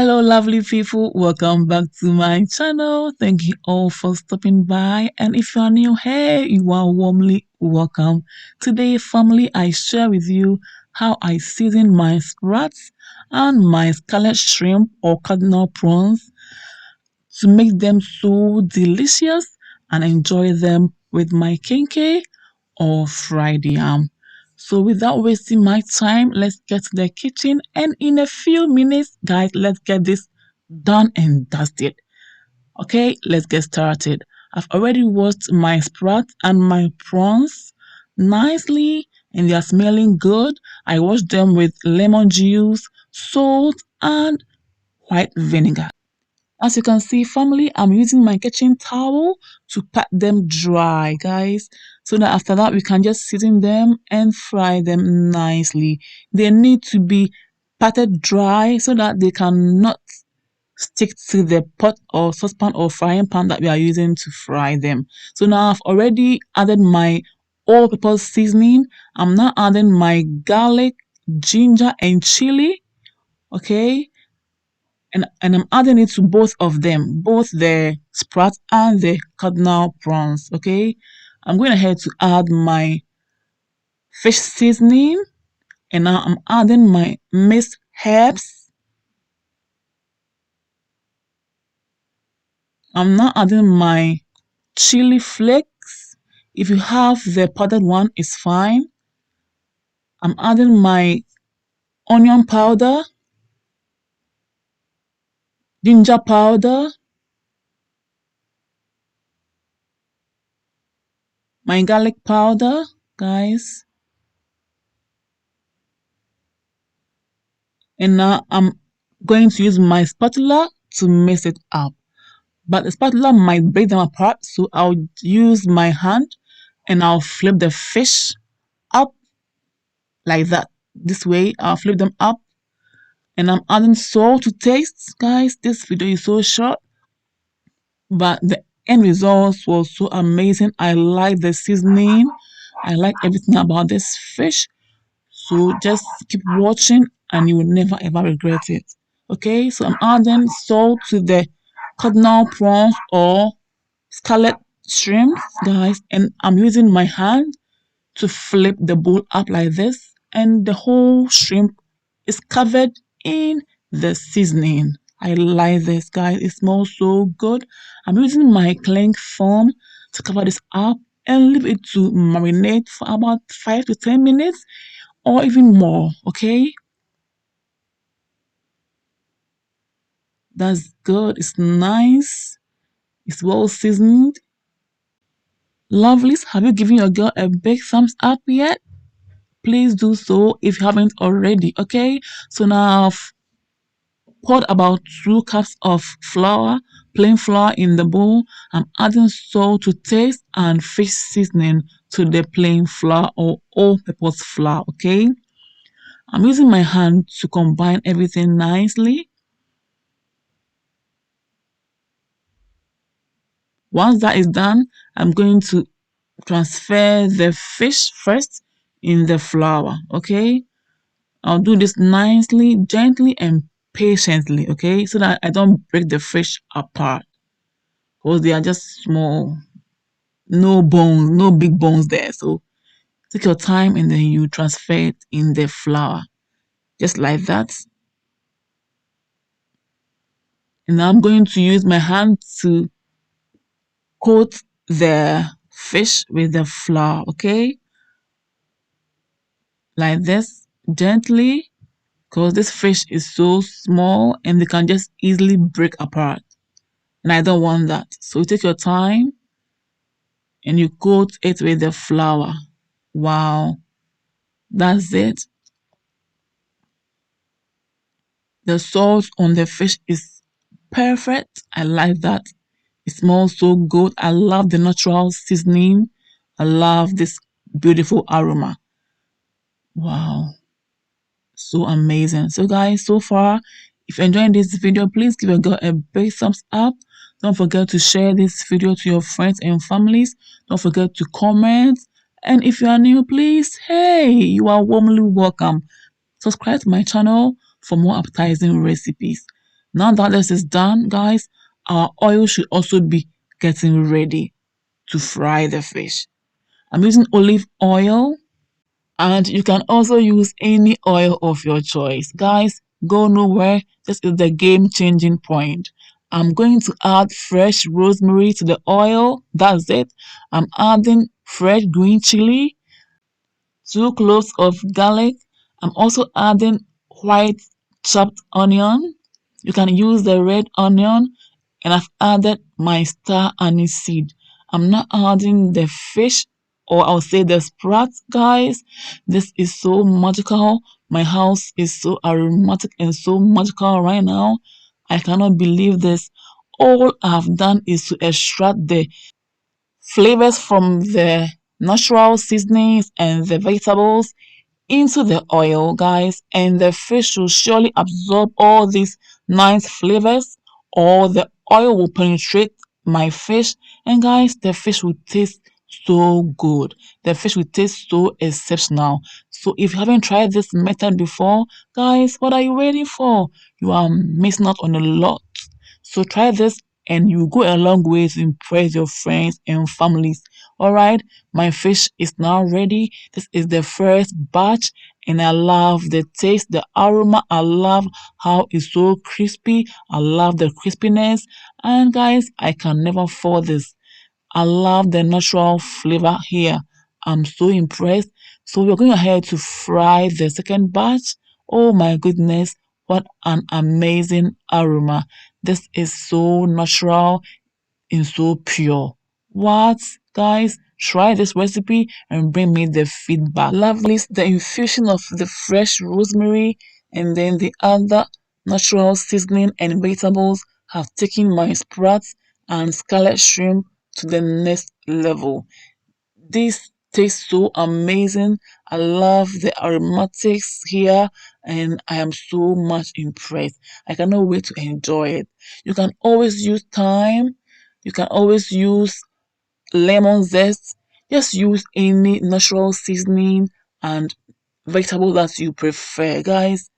Hello, lovely people. Welcome back to my channel. Thank you all for stopping by. And if you are new, hey, you are warmly welcome. Today, family, I share with you how I season my sprats and my scarlet shrimp or cardinal prawns to make them so delicious and enjoy them with my kenke or fried yam. So without wasting my time, let's get to the kitchen and in a few minutes, guys, let's get this done and dusted. Okay, let's get started. I've already washed my sprouts and my prawns nicely and they are smelling good. I washed them with lemon juice, salt, and white vinegar. As you can see, family, I'm using my kitchen towel to pat them dry, guys, so that after that we can just season them and fry them nicely. They need to be patted dry so that they cannot stick to the pot or saucepan or frying pan that we are using to fry them. So now I've already added my all-purpose seasoning. I'm now adding my garlic, ginger, and chili. Okay, and I'm adding it to both of them, both the sprouts and the cardinal prawns. Okay, I'm going ahead to add my fish seasoning, and now I'm adding my minced herbs. I'm now adding my chili flakes. If you have the powdered one, it's fine. I'm adding my onion powder, ginger powder, my garlic powder, guys. And now I'm going to use my spatula to mix it up. But the spatula might break them apart, so I'll use my hand and I'll flip the fish up like that. This way, I'll flip them up and I'm adding salt to taste. Guys, this video is so short, but the end result was so amazing. I like the seasoning. I like everything about this fish. So just keep watching and you will never ever regret it. Okay, so I'm adding salt to the cardinal prawns or scarlet shrimp, guys, and I'm using my hand to flip the bowl up like this, and the whole shrimp is covered in the seasoning. I like this, guys. It smells so good. I'm using my cling foam to cover this up and leave it to marinate for about 5 to 10 minutes or even more. Okay, that's good. It's nice. It's well seasoned. Lovelies, have you given your girl a big thumbs up yet? Please do so if you haven't already. Okay, so now I've poured about 2 cups of flour, plain flour in the bowl. I'm adding salt to taste and fish seasoning to the plain flour or all-purpose flour. Okay, I'm using my hand to combine everything nicely. Once that is done, I'm going to transfer the fish first in the flour. Okay, I'll do this nicely, gently, and patiently. Okay, so that I don't break the fish apart because they are just small, no bones, no big bones there. So take your time and then you transfer it in the flour just like that. And now I'm going to use my hand to coat the fish with the flour. Okay, like this, gently, because this fish is so small and they can just easily break apart, and I don't want that. So take your time and you coat it with the flour. Wow, that's it. The salt on the fish is perfect. I like that. It smells so good. I love the natural seasoning. I love this beautiful aroma. Wow, so amazing. So guys, so far, if you're enjoying this video, please give a girl a big thumbs up. Don't forget to share this video to your friends and families. Don't forget to comment. And if you are new, please, hey, you are warmly welcome. Subscribe to my channel for more appetizing recipes. Now that this is done, guys, our oil should also be getting ready to fry the fish. I'm using olive oil, and you can also use any oil of your choice. Guys, go nowhere. This is the game changing point. I'm going to add fresh rosemary to the oil. That's it. I'm adding fresh green chili, 2 cloves of garlic. I'm also adding white chopped onion. You can use the red onion, and I've added my star anise seed. I'm not adding the fish, or I'll say the sprouts, guys. This is so magical. My house is so aromatic and so magical right now. I cannot believe this. All I've done is to extract the flavors from the natural seasonings and the vegetables into the oil, guys, and the fish will surely absorb all these nice flavors, or the oil will penetrate my fish, and guys, the fish will taste so good. The fish will taste so exceptional. So if you haven't tried this method before, guys, what are you waiting for? You are missing out on a lot. So try this, and you go a long way to impress your friends and families. All right, my fish is now ready. This is the first batch, and I love the taste, the aroma. I love how it's so crispy. I love the crispiness. And guys, I can never fault this. I love the natural flavor here. I'm so impressed. So we're going ahead to fry the second batch. Oh my goodness, what an amazing aroma. This is so natural and so pure. What, guys? Try this recipe and bring me the feedback. Lovely, the infusion of the fresh rosemary and then the other natural seasoning and vegetables have taken my sprouts and scarlet shrimp to the next level. This tastes so amazing. I love the aromatics here, and I am so much impressed. I cannot wait to enjoy it. You can always use thyme, you can always use lemon zest. Just use any natural seasoning and vegetable that you prefer, guys.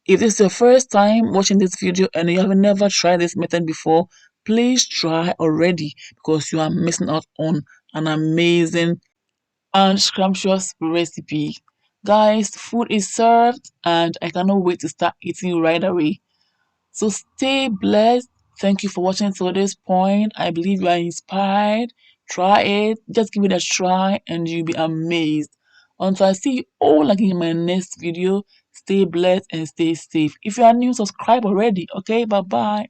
If this is your first time watching this video and you have never tried this method before, please try already, because you are missing out on an amazing and scrumptious recipe. Guys, food is served, and I cannot wait to start eating right away. So stay blessed. Thank you for watching to this point. I believe you are inspired. Try it. Just give it a try and you'll be amazed. Until I see you all again in my next video, stay blessed and stay safe. If you are new, subscribe already. Okay, bye bye.